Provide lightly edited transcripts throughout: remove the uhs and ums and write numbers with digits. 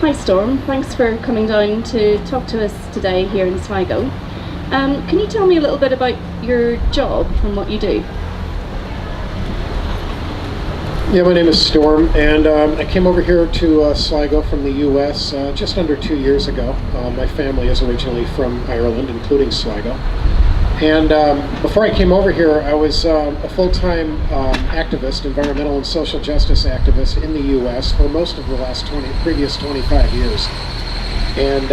Hi Storm, thanks for coming down to talk to us today here in Sligo. Can you tell me a little bit about your job and what you do? Yeah, my name is Storm, and I came over here to Sligo from the U.S. Just under 2 years ago. My family is originally from Ireland, including Sligo. And before I came over here, I was a full-time activist, environmental and social justice activist in the U.S. for most of the previous 25 years. And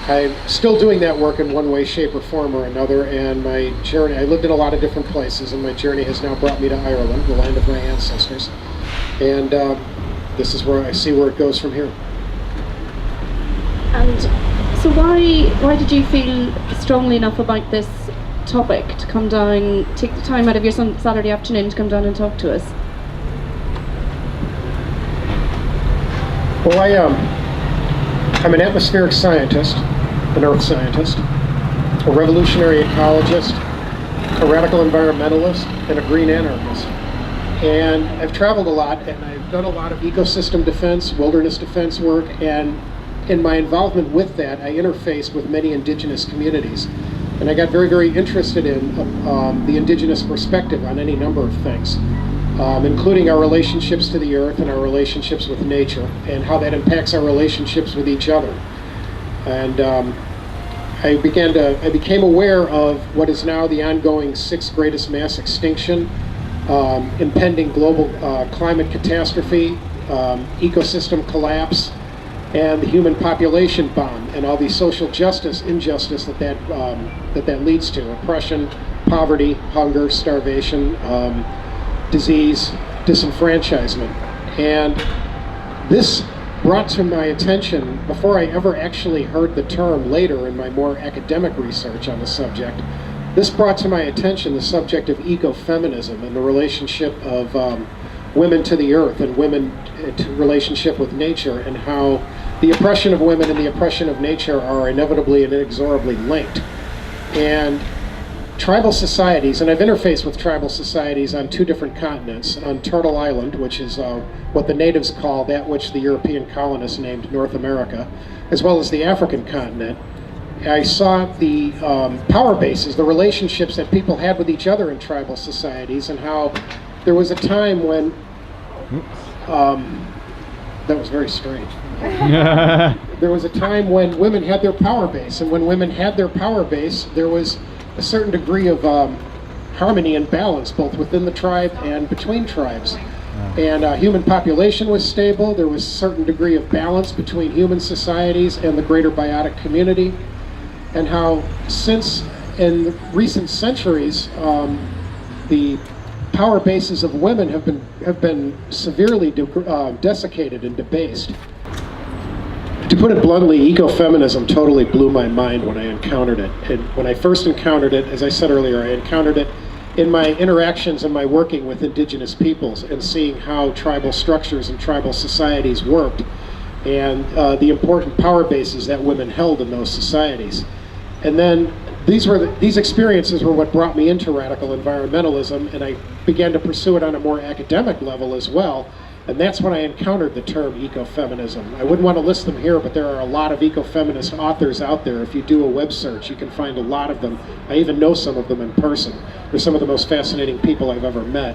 I'm still doing that work in one way, shape, or form or another, and my journey, I lived in a lot of different places, and my journey has now brought me to Ireland, the land of my ancestors. And this is where I see where it goes from here. And so why did you feel strongly enough about this topic to come down, take the time out of your Saturday afternoon to come down and talk to us? Well, I'm an atmospheric scientist, an earth scientist, a revolutionary ecologist, a radical environmentalist, and a green anarchist. And I've traveled a lot, and I've done a lot of ecosystem defense, wilderness defense work, and in my involvement with that, I interfaced with many indigenous communities. And I got very, very interested in the indigenous perspective on any number of things, including our relationships to the earth and our relationships with nature, and how that impacts our relationships with each other. And I became aware of what is now the ongoing 6th greatest mass extinction, impending global climate catastrophe, ecosystem collapse, and the human population bomb, and all the social injustice that leads to: oppression, poverty, hunger, starvation, disease, disenfranchisement. And this brought to my attention, before I ever actually heard the term later in my more academic research on the subject, this brought to my attention the subject of ecofeminism and the relationship of women to the earth and women to relationship with nature, and how the oppression of women and the oppression of nature are inevitably and inexorably linked. And tribal societies, and I've interfaced with tribal societies on 2 different continents, on Turtle Island, which is what the natives call that which the European colonists named North America, as well as the African continent. I saw the power bases, the relationships that people had with each other in tribal societies, and how there was a time when that was very strange. There was a time when women had their power base, and when women had their power base, there was a certain degree of harmony and balance, both within the tribe and between tribes. And human population was stable. There was a certain degree of balance between human societies and the greater biotic community. And how, since in recent centuries, the power bases of women have been severely desiccated and debased. To put it bluntly, ecofeminism totally blew my mind when I encountered it. And when I first encountered it, as I said earlier, I encountered it in my interactions and my working with indigenous peoples, and seeing how tribal structures and tribal societies worked, and the important power bases that women held in those societies. And then these experiences were what brought me into radical environmentalism, and I began to pursue it on a more academic level as well. And that's when I encountered the term ecofeminism. I wouldn't want to list them here, but there are a lot of ecofeminist authors out there. If you do a web search, you can find a lot of them. I even know some of them in person. They're some of the most fascinating people I've ever met.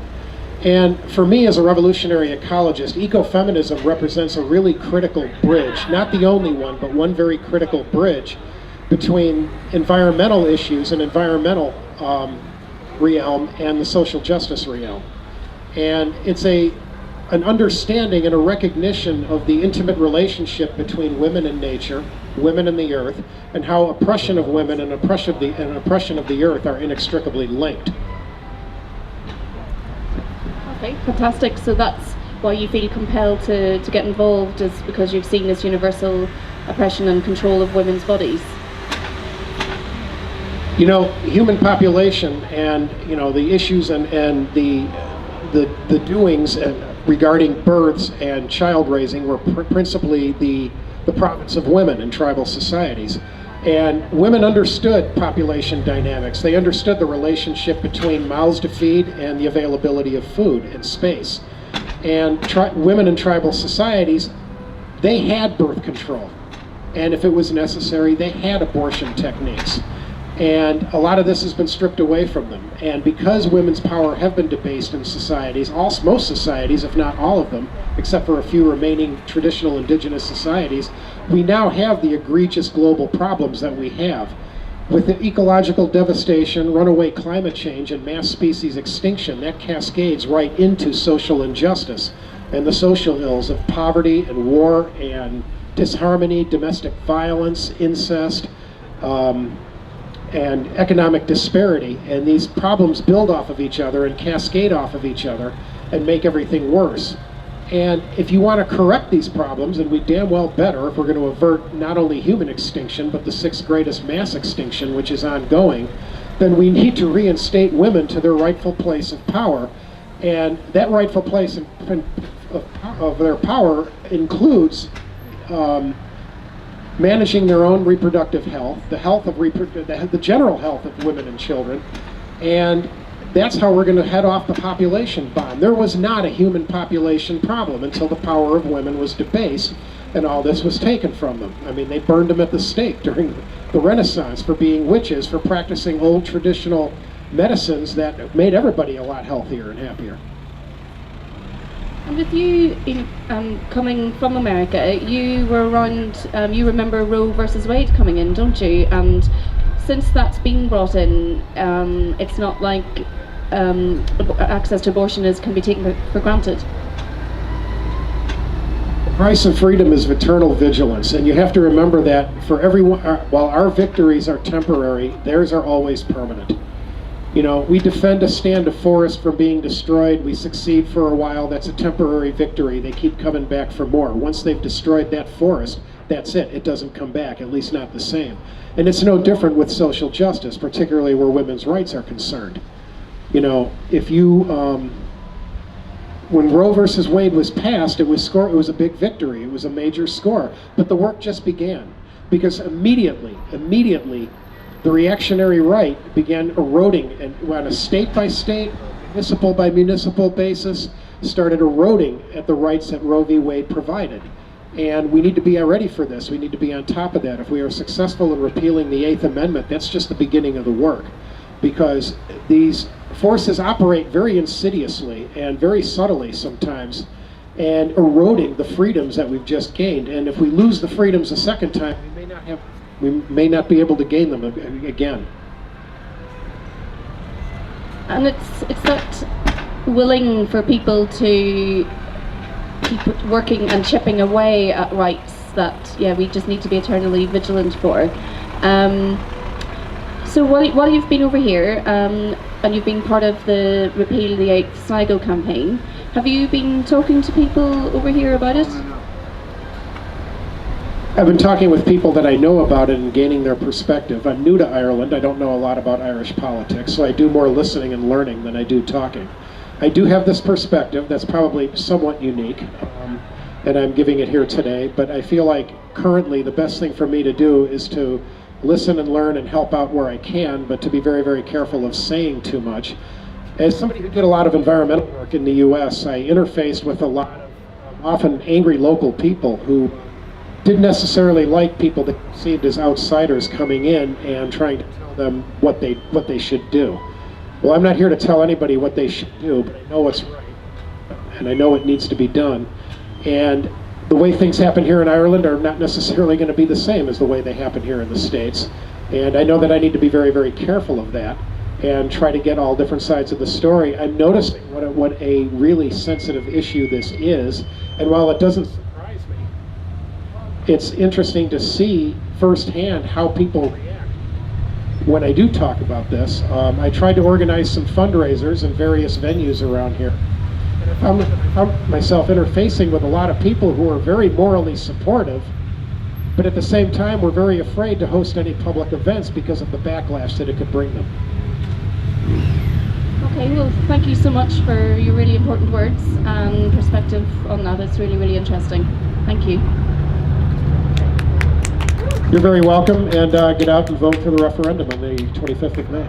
And for me, as a revolutionary ecologist, ecofeminism represents a really critical bridge, not the only one, but one very critical bridge between environmental issues and environmental realm and the social justice realm. And it's an understanding and a recognition of the intimate relationship between women and nature, women and the earth, and how oppression of women and oppression of the earth are inextricably linked. Okay, fantastic. So that's why you feel compelled to get involved, is because you've seen this universal oppression and control of women's bodies. You know, human population and, you know, the issues and the doings regarding births and child raising were principally the province of women in tribal societies. And women understood population dynamics. They understood the relationship between mouths to feed and the availability of food and space. And women in tribal societies they had birth control. And if it was necessary, they had abortion techniques. And a lot of this has been stripped away from them. And because women's power have been debased in societies, most societies, if not all of them, except for a few remaining traditional indigenous societies, we now have the egregious global problems that we have. With the ecological devastation, runaway climate change, and mass species extinction, that cascades right into social injustice and the social ills of poverty and war and disharmony, domestic violence, incest, and economic disparity. And these problems build off of each other and cascade off of each other and make everything worse. And if you want to correct these problems, and we damn well better if we're going to avert not only human extinction, but the sixth greatest mass extinction, which is ongoing, then we need to reinstate women to their rightful place of power. And that rightful place of their power includes managing their own reproductive health, the health of the general health of women and children, and that's how we're going to head off the population bomb. There was not a human population problem until the power of women was debased and all this was taken from them. I mean, they burned them at the stake during the Renaissance for being witches, for practicing old traditional medicines that made everybody a lot healthier and happier. And with you coming from America, you were around, you remember Roe versus Wade coming in, don't you? And since that's been brought in, it's not like access to abortion can be taken for granted. The price of freedom is eternal vigilance, and you have to remember that for everyone, while our victories are temporary, theirs are always permanent. You know, we defend a stand of forest from being destroyed. We succeed for a while. That's a temporary victory. They keep coming back for more. Once they've destroyed that forest, that's it. It doesn't come back, at least not the same. And it's no different with social justice, particularly where women's rights are concerned. You know, if you, when Roe versus Wade was passed, it was a big victory. It was a major score. But the work just began, because immediately, the reactionary right began eroding, and on a state-by-state, municipal-by-municipal basis, started eroding at the rights that Roe v. Wade provided. And we need to be ready for this. We need to be on top of that. If we are successful in repealing the Eighth Amendment, that's just the beginning of the work. Because these forces operate very insidiously and very subtly sometimes, and eroding the freedoms that we've just gained. And if we lose the freedoms a second time, we may not be able to gain them again. And it's that willing for people to keep working and chipping away at rights that, yeah, we just need to be eternally vigilant for. So while you've been over here, and you've been part of the Repeal the 8th Sligo campaign, have you been talking to people over here about it? I've been talking with people that I know about it and gaining their perspective. I'm new to Ireland. I don't know a lot about Irish politics, so I do more listening and learning than I do talking. I do have this perspective that's probably somewhat unique, and I'm giving it here today, but I feel like currently the best thing for me to do is to listen and learn and help out where I can, but to be very, very careful of saying too much. As somebody who did a lot of environmental work in the US, I interfaced with a lot of often angry local people who didn't necessarily like people that perceived as outsiders coming in and trying to tell them what they should do. Well, I'm not here to tell anybody what they should do, but I know what's right, and I know it needs to be done. And the way things happen here in Ireland are not necessarily going to be the same as the way they happen here in the States. And I know that I need to be very, very careful of that and try to get all different sides of the story. I'm noticing what a really sensitive issue this is, and while it doesn't surprise me, it's interesting to see firsthand how people react when I do talk about this. I tried to organize some fundraisers in various venues around here. And I found myself interfacing with a lot of people who are very morally supportive, but at the same time were very afraid to host any public events because of the backlash that it could bring them. Okay, well, thank you so much for your really important words and perspective on that. It's really, really interesting. Thank you. You're very welcome, and get out and vote for the referendum on the 25th of May.